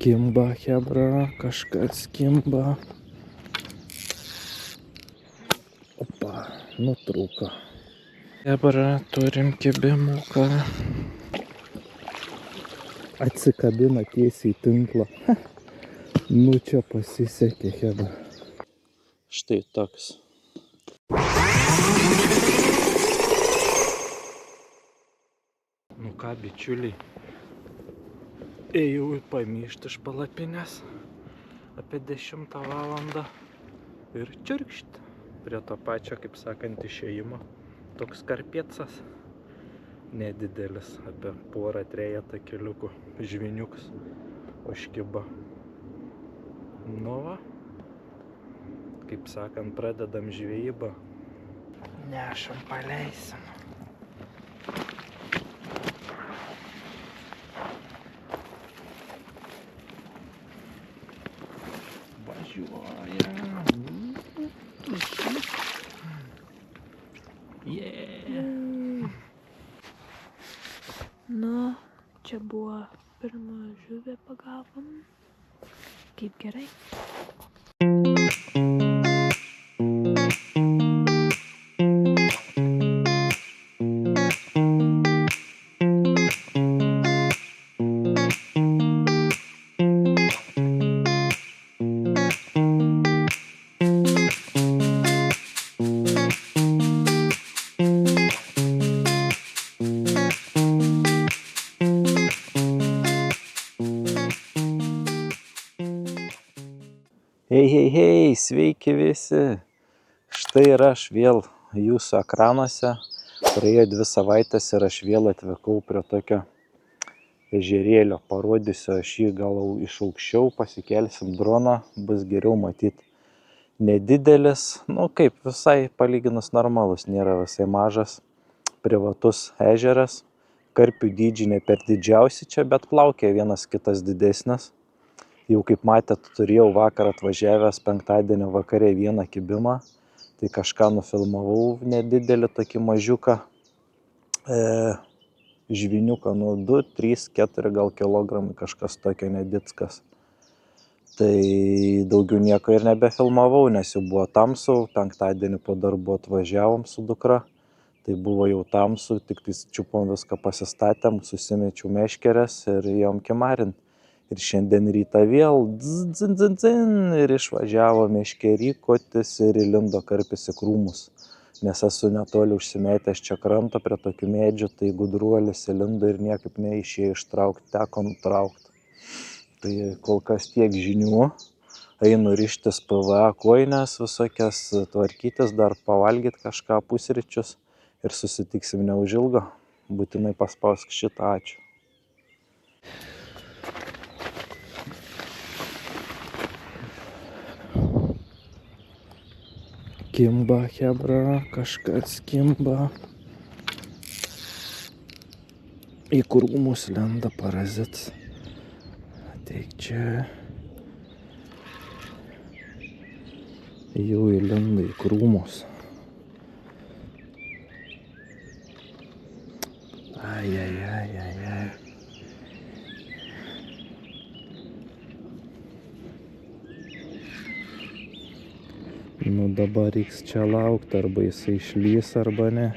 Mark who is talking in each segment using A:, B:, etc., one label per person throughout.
A: Kimba, hebra, kažkas kimba. Opa, nutrūko. Hebra, turim kibimuką. Atsikabina tiesiai į tinklą. Nu čia pasisekė, hebra. Štai toks. Nu ką, bičiuliai, ėjau į pamyšti iš palapinės apie 10 valandą ir čiurkšt prie to pačio, kaip sakant, išėjimo. Toks karpiecas nedidelis, apie porą trejetą keliukų, žviniuks užkibo. Nu va, kaip sakant, pradedam žvejybą. Nešam, paleisim. Važiuoja. Yeah.
B: Nu, čia buvo pirmą žuvį pagavom. Kaip gerai.
A: Hei, sveiki visi. Štai ir aš vėl jūsų ekranuose. Praėjo 2 savaitės ir aš vėl atvykau prie tokio ežerėlio. Parodysiu aš jį gal iš aukščiau, pasikelsim droną, bus geriau matyti. Nedidelis, nu kaip visai palyginus normalus, nėra visai mažas, privatus ežeras. Karpių dydžiai ne per didžiausi čia, bet plaukia vienas kitas didesnis. Jau kaip matėt, turėjau vakar atvažiavęs penktadienio vakare vieną kibimą, tai kažką nufilmavau nedidelį tokį mažiuką žviniuką, nu 2, 3, 4 gal kilogramai, kažkas tokio nedickas. Tai daugiau nieko ir nebefilmavau, nes jau buvo tamsu, penktadienį po darbų atvažiavom su dukra, tai buvo jau tamsu, tik tai čiupom viską, pasistatėm, susimečiau meškeres ir jom kimarint. Ir šiandien rytą vėl dzin ir išvažiavo meškerykotis ir įlindo karpis į krūmus. Nes esu netoli užsimetęs čia krantą prie tokių medžių, tai gudruolis įlindo ir niekaip neišėjo ištraukti, teko nutraukti. Tai kol kas tiek žinių, einu rištis PVA kojines, visokias tvarkytis, dar pavalgyti kažką, pusryčius ir susitiksim neužilgo. Būtinai paspausk šitą, ačiū. Kimba, hebra, kažkas kimba. Į krūmus lenda parazits. Ateik čia. Jau įlenda į krūmus. Ai. Nu dabar reiks čia laukti, arba jisai išlys, arba ne.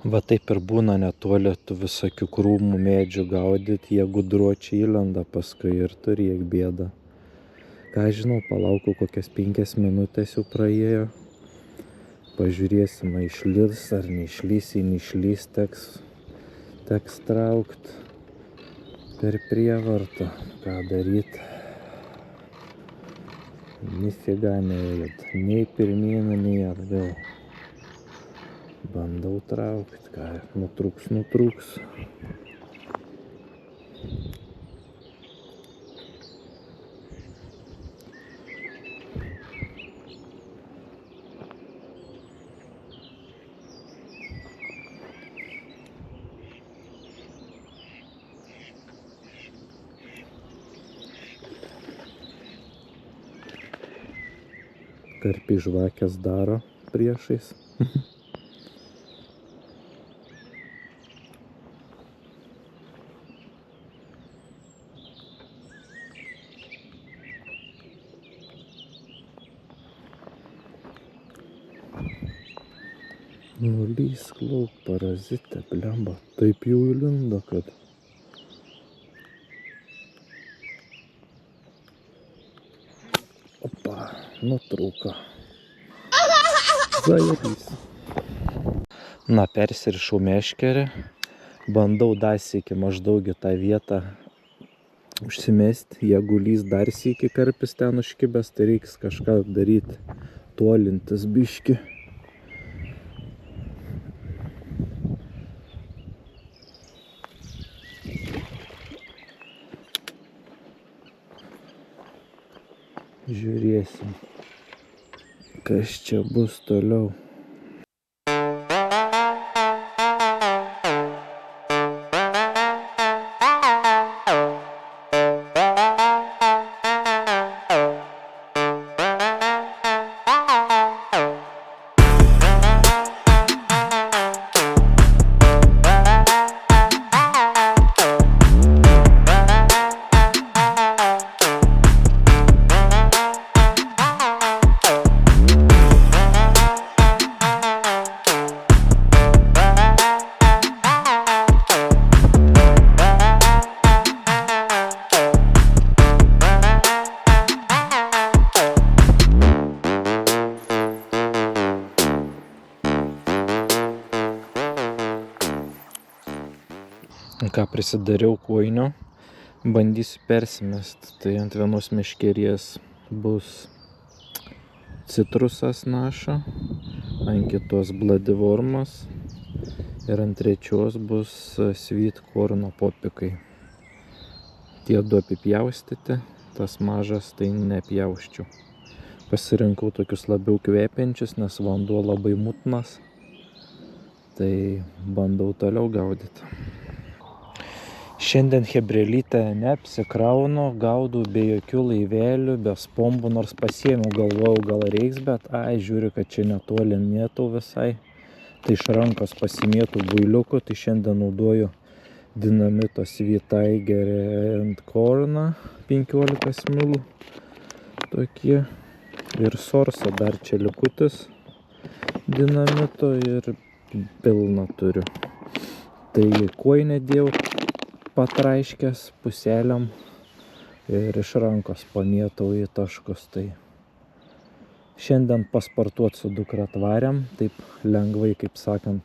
A: Va taip ir būna netoli tų visokių krūmų medžių gaudyti, jie gudruočiai įlenda paskui ir turėk bėdą. Ką žinau, palaukau kokias 5 minutės jau praėjo. Pažiūrėsim, ar išlys ar neišlys, jei neišlys, teks traukt per prievartą. Ką daryti? Nifiga nejuda, nei pirmyn, nei atgal. Bandau traukti, ką nutrūks. Karpiai žvakės daro priešais. Nulysk lauk, parazitė, blemba. Taip jau įlindo, kad... Opa, nutrūko. Zajebys. Na, persirišau meškerę. Bandau dar sykį maždaug į tą vietą užsimesti. Jeigu lys dar sykį karpis ten užkibęs, tai reiks kažką daryti. Tolintis biškį. Žiūrėsim, kas čia bus toliau. Ką prisidariau kojinio, bandysiu persimest. Tai ant vienos meškerės bus citrusas naša, ant kitos bloodwormas ir ant trečios bus sweet corn popikai. Tie du apipjaustyti, tas mažas tai nepjausčiau. Pasirinkau tokius labiau kvepiančius, nes vanduo labai mutnas. Tai bandau toliau gaudyti. Šiandien hebrelytę neapsikraunu, gaudau be jokių laivelių, be spombų, nors pasiėmiau, galvojau gal reiks, bet žiūriu, kad čia netoli mėtau visai. Tai iš rankos pasimėtų builiukų, tai šiandien naudoju dinamito Sweet Tiger and Corn 15 ml. Tokie. Ir sorso dar čia likutis dinamito ir pilną turiu. Tai kojinę dėjau patraiškęs puseliam ir iš rankos pamėtau į taškus. Tai šiandien pasportuot su dukra atvarėm, taip lengvai, kaip sakant,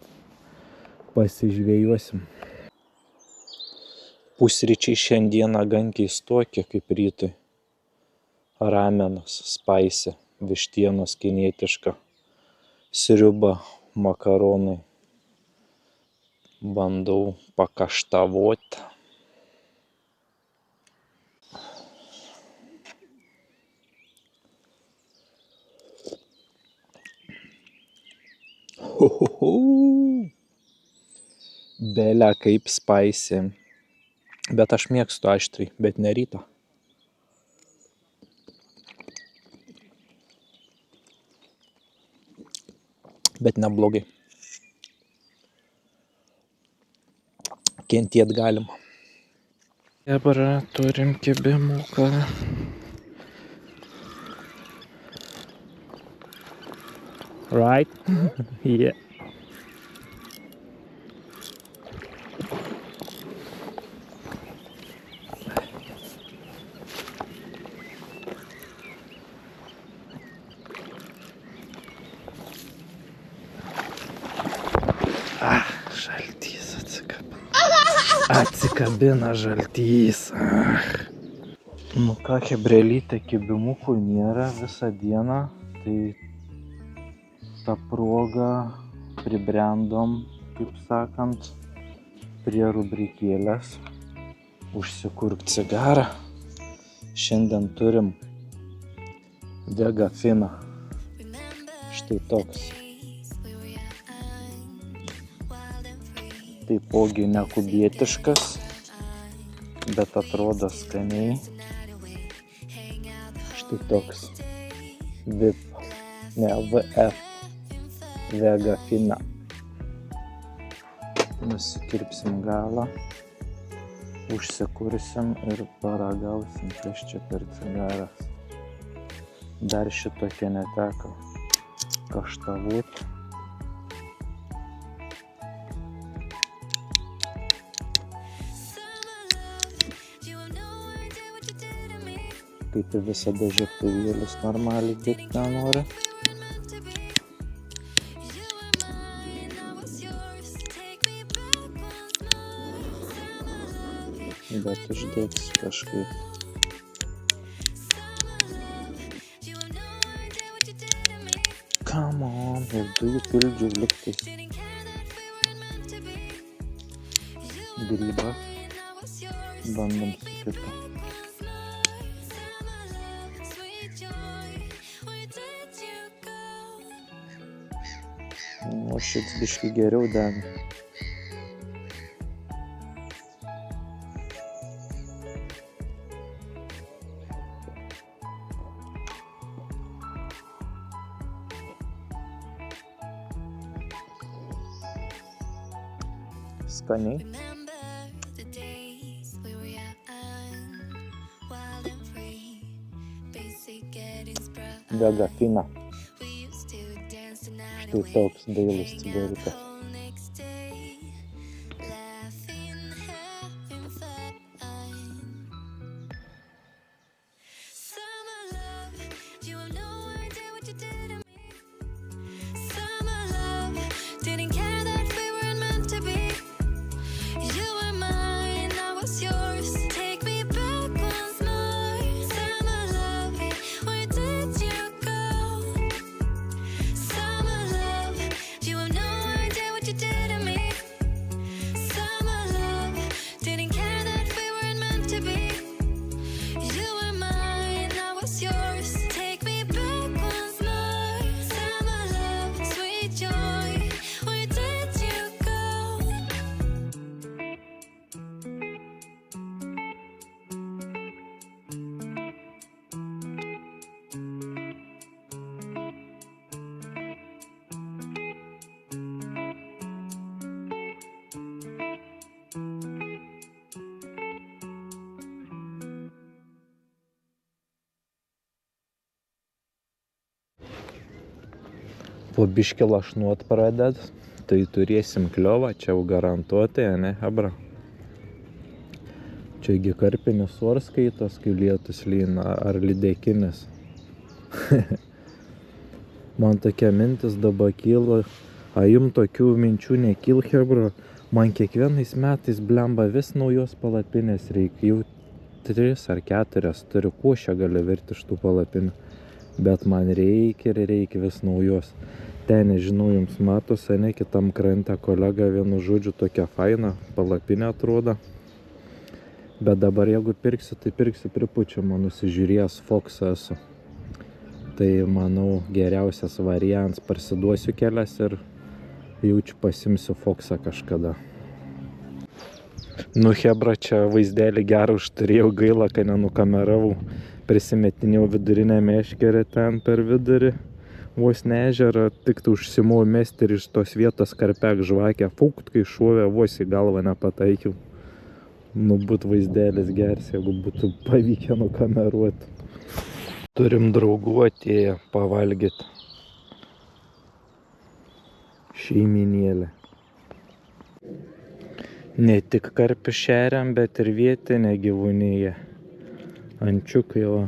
A: pasižvėjuosim. Pusryčiai šiandieną gan keistokie kaip rytui. Ramenas, spicy, vištienos kinietiška, sriuba, makaronai. Bandau pakaštavoti. Belia kaip spicy. Bet aš mėgstu aštriai, bet ne ryto. Bet neblogai. Kentėt galima. Dabar turim kibimuką. Right? Yeah. Žaltys atsikabina žaltys. Nu ką, hebrelytė, kibimukų nėra visą dieną, tai tą progą pribrendom, kaip sakant, prie rubrikėlės užsikurk cigarą. Šiandien turim Vegafiną. Štai toks. Taipogi nekubietiškas, bet atrodo skaniai. Štai toks VF Vegafina. Nusikirpsim galą, užsikursim ir paragausim, kas čia per cigaras. Dar šitokia neteko kaštavot. kaip ir visada žiebtuvėlis normaliai degt nenori. Bet uždegs kažkaip. Come on, ir dujų pildžių liktais. Grybas. Bandom su kitu. O šits biškį geriau dega. Skaniai. Dega fina. Štai toks dailus cigariukas. Po biškį lašnuot praded, tai turėsim kliovą, čia jau garantuotai, ane, hebra? Čiagi karpinis orskaitas, kai lietus lyna, ar lydekinis. Man tokia mintis dabar kyla, a jum tokių minčių nekyl, hebra? Man kiekvienais metais blemba vis naujos palapinės reikia, jau 3 ar 4 turiu, košę gali virti iš tų palapinių. Bet man reikia ir reikia vis naujos. Ten, nežinau, jums matos, ane, kitam krante kolega vienu žodžiu tokia faina palapinė atrodo. Bet dabar jeigu pirksiu, tai pirksiu pripučiamą, nusižiūrėjęs Foxą esu. Tai manau geriausias variants, parsiduosiu kelias ir jaučiu pasimsiu Foxą kažkada. Nu hebra, čia vaizdelį gerą užturėjau, gaila, kad nenukameravau. Prisimetinėjau vidurinę meškerę ten per vidurį. Vos ne ežerą, tik tai užsimau mesti ir iš tos vietos karpek žvakę. Fukt, kai šovė, vos į galvą nepataikiau. Nu, būt vaizdelis geras, jeigu būtų pavykę nukameruoti. Turim draugų atėję pavalgyti. Šeiminėlė. Ne tik karpių šeriam, bet ir vietinė gyvūnija. Ančiukai va.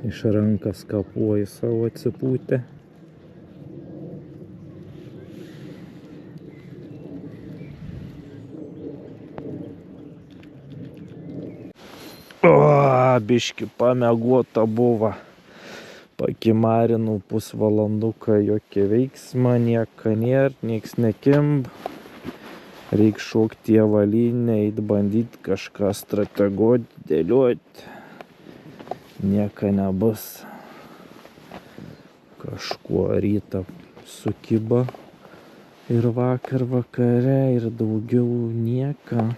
A: Iš rankas kapuoja savo atsipūtę. O, biški pamieguota buvo. Pakimarinau pusvalanduką, jokie veiksma, nieka nėr, nieks nekimb. Reik šokti į avalynę, eit bandyt kažką strateguot, dėliot. Nieka nebus. Kažkuo rytą sukiba ir vakar vakare ir daugiau nieka.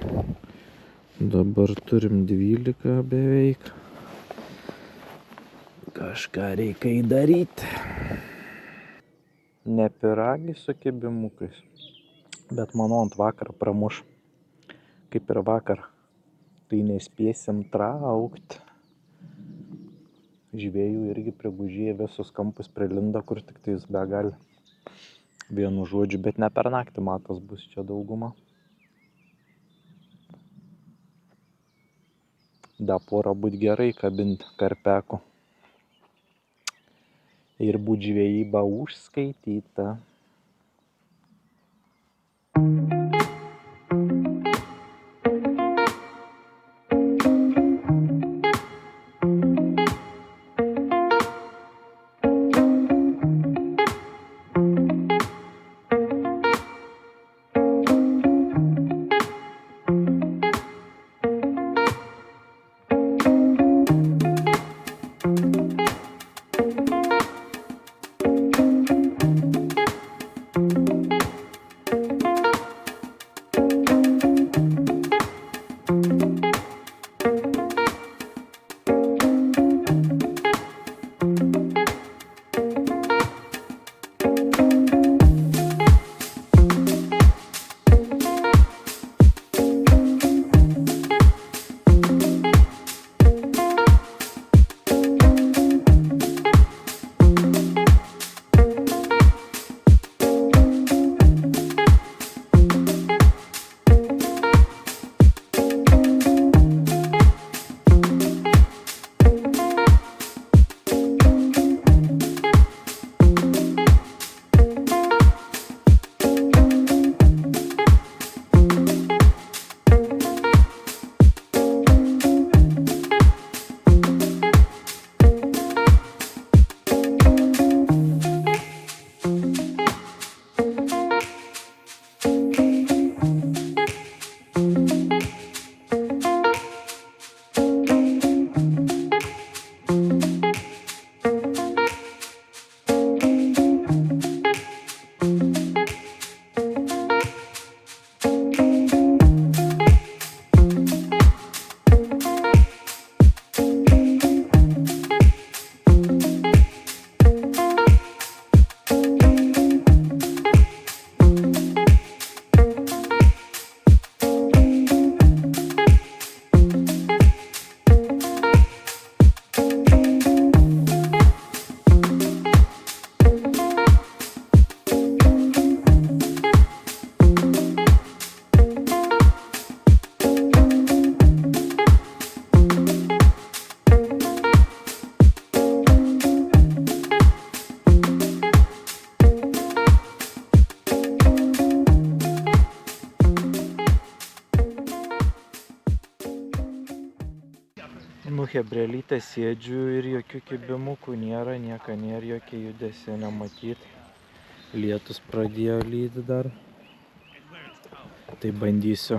A: Dabar turim 12 beveik. Kažką reikia įdaryti. Ne pyragį su kibimukais, bet manau ant vakar pramuš. Kaip ir vakar. Tai nespėsim traukt. Žvėjų irgi prigužėję visus kampus prilinda, kur tik tai jis begali. Vienu žodžiu, bet ne per naktį matos bus čia dauguma. Da porą būt gerai kabint karpekų. Ir būt žvejyba užskaityta. Nu, hebrelytė sėdžiu ir jokių kibimukų nėra, nieko nėra, jokie judesio nematyt. Lietus pradėjo lyti dar. Tai bandysiu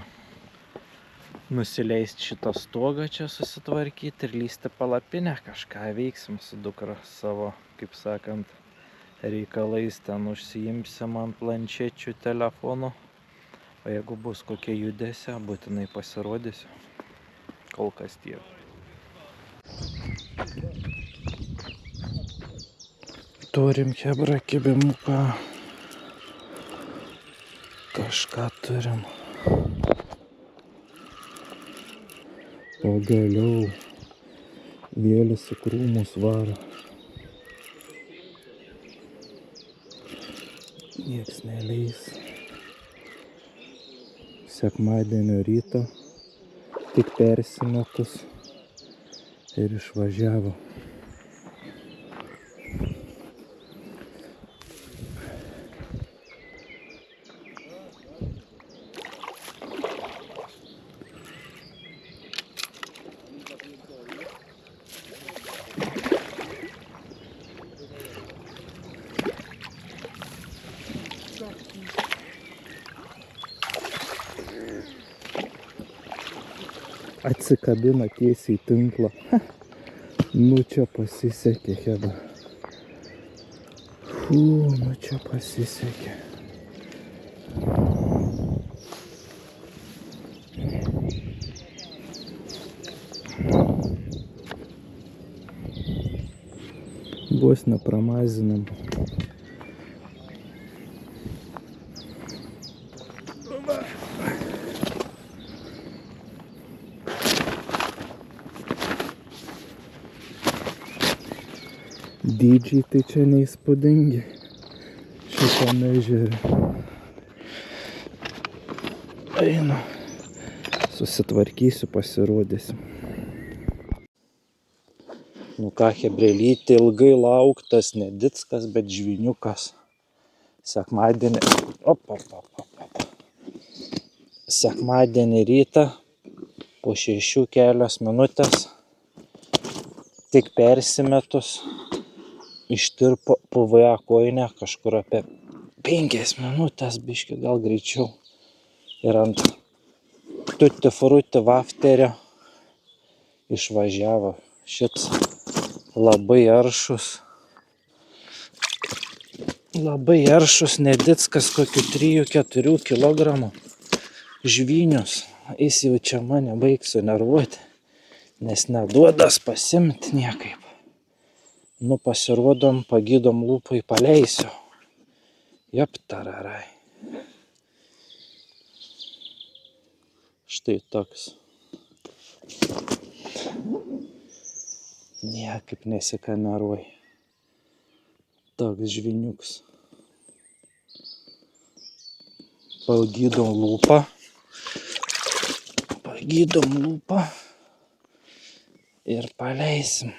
A: nusileisti šitą stogą čia susitvarkyti ir lysti palapinę. Kažką veiksim su dukra savo, kaip sakant, reikalais. Ten užsiimsim ant planšečių telefonų. O jeigu bus kokie judesio, būtinai pasirodysiu. Kol kas tiek. Turim chebra kibimuką. Kažką turim. Pagaliau vėlis į krūmus varo. Nieks neleis. Sekmadienio ryto tik persimetus ir išvažiavo. Atsikabino tiesiai į tinklą. Nu čia pasisekė, chebra. Nu čia pasisekė. Vos nepramazinam. Dydžiai tai čia neįspūdingi šitame ežere. Einu, susitvarkysiu, pasirodysiu. Nu ką, chebrelytė, ilgai lauktas, nedickas, bet žviniukas. Sekmadienį, sekmadienį rytą po 6 kelios minutės tik persimetus ištirpo PVA kojinę kažkur apie 5 minutės, biškį gal greičiau. Ir ant tutti frutti vafterio išvažiavo šits labai aršus nedickas, kokių 3-4 kilogramų žvynius. Jis jau čia mane baigsiu nervuoti, nes neduodas pasimti niekaip. Nu pasirodom, pagydom lūpai, paleisiu. Jop tararai. Štai toks. Niekaip nesikameruoja. Toks žviniuks. Pagydom lūpą. Ir paleisim.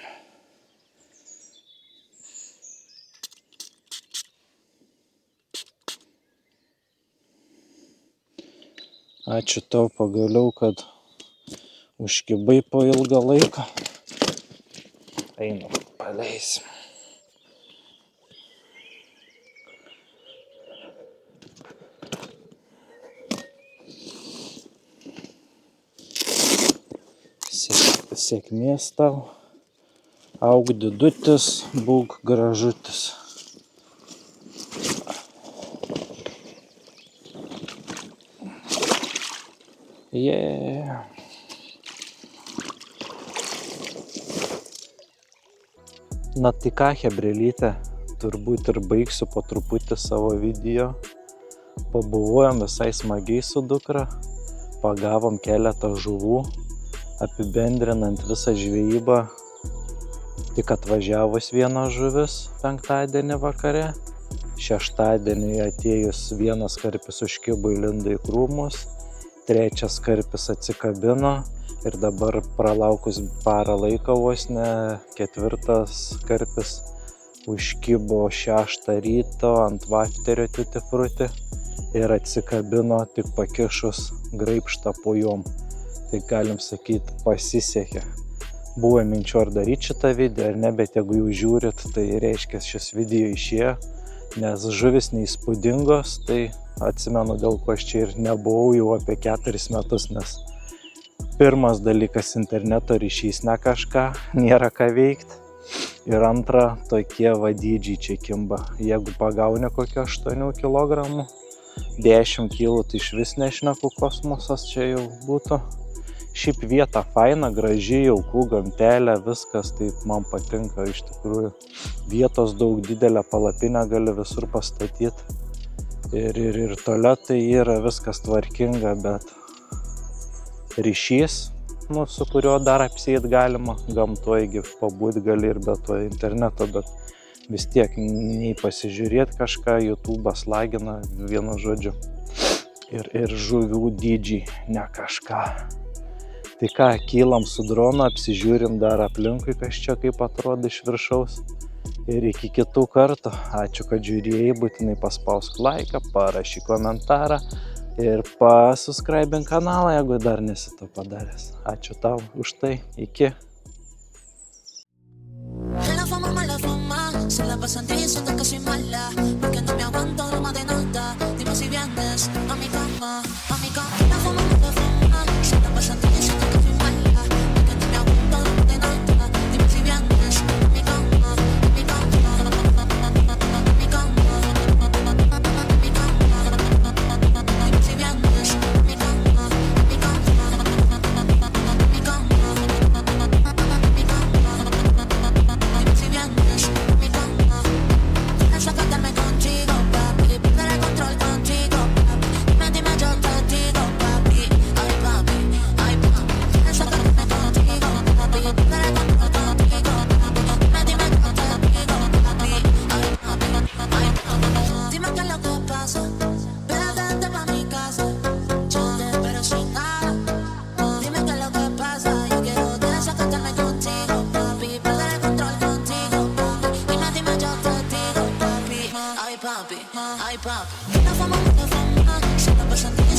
A: Ačiū tau pagaliau, kad užkibai po ilgą laiką. Einu, paleisim. Sėkmės tau. Auk didutis, būk gražutis. Yeah. Na tai ką, chebrelytė, turbūt ir baigsiu po truputį savo video. Pabuvojom visai smagiai su dukra, pagavom keletą žuvų, apibendrinant visą žvejybą. Tik atvažiavus vienas žuvis penktadienį vakare, šeštadienį atėjus vienas karpis užkibo įlindo į krūmus, trečias karpis atsikabino ir dabar pralaukus parą laiko vos ne, ketvirtas karpis užkibo 6 ryto ant vafterio tutti frutti ir atsikabino tik pakišus graibštą po jom. Tai galim sakyti, pasisekė. Buvo minčių ar daryti šitą video ar ne, bet jeigu jau žiūrit, tai reiškia šis video išėjo, nes žuvis neįspūdingos, tai atsimenu, dėl ko aš čia ir nebuvau jau apie 4 metus, nes pirmas dalykas interneto ryšys ne kažką, nėra ką veikti. Ir antra, tokie vadydžiai čia kimba. Jeigu pagauni kokio 8 kilogramų, 10 kilų, tai iš vis nešneku, kosmosas čia jau būtų. Šiaip vieta faina, graži, jaukų, gamtelė, viskas, tai man patinka iš tikrųjų. Vietos daug, didelę palapinę gali visur pastatyti. Ir tualetai yra, viskas tvarkinga, bet ryšys, su kuriuo dar apsieit galima, gamtoje pabūt gali ir be to interneto, bet vis tiek nei pasižiūrėti kažką, YouTube'as lagina, vienu žodžiu. Ir žuvių dydžiai, ne kažką. Tai ką, kylam su dronu, apsižiūrim dar aplinkui, kas čia kaip atrodo iš viršaus. Ir iki kitų kartų. Ačiū, kad žiūrėjai, būtinai paspausk laiką, parašyk komentarą ir pasubscribink kanalą, jeigu dar nesi to padaręs. Ačiū tau už tai. Iki. Se la pasan diciendo que soy mala, porque no me aguanto más de nada. Dime si vienes a mi cama, la fuma, se la pasan diciendo que soy mala, porque no me aguanto más de nada. Dime si vienes a mi cama, mi cama, mi cama, mi cama. Dime si vienes a mi cama, mi cama, mi cama. Sacarme contigo, papi, perder el control contigo, papi. Dime, yo te digo.
C: papi, ay papi. Muita fama, shut up,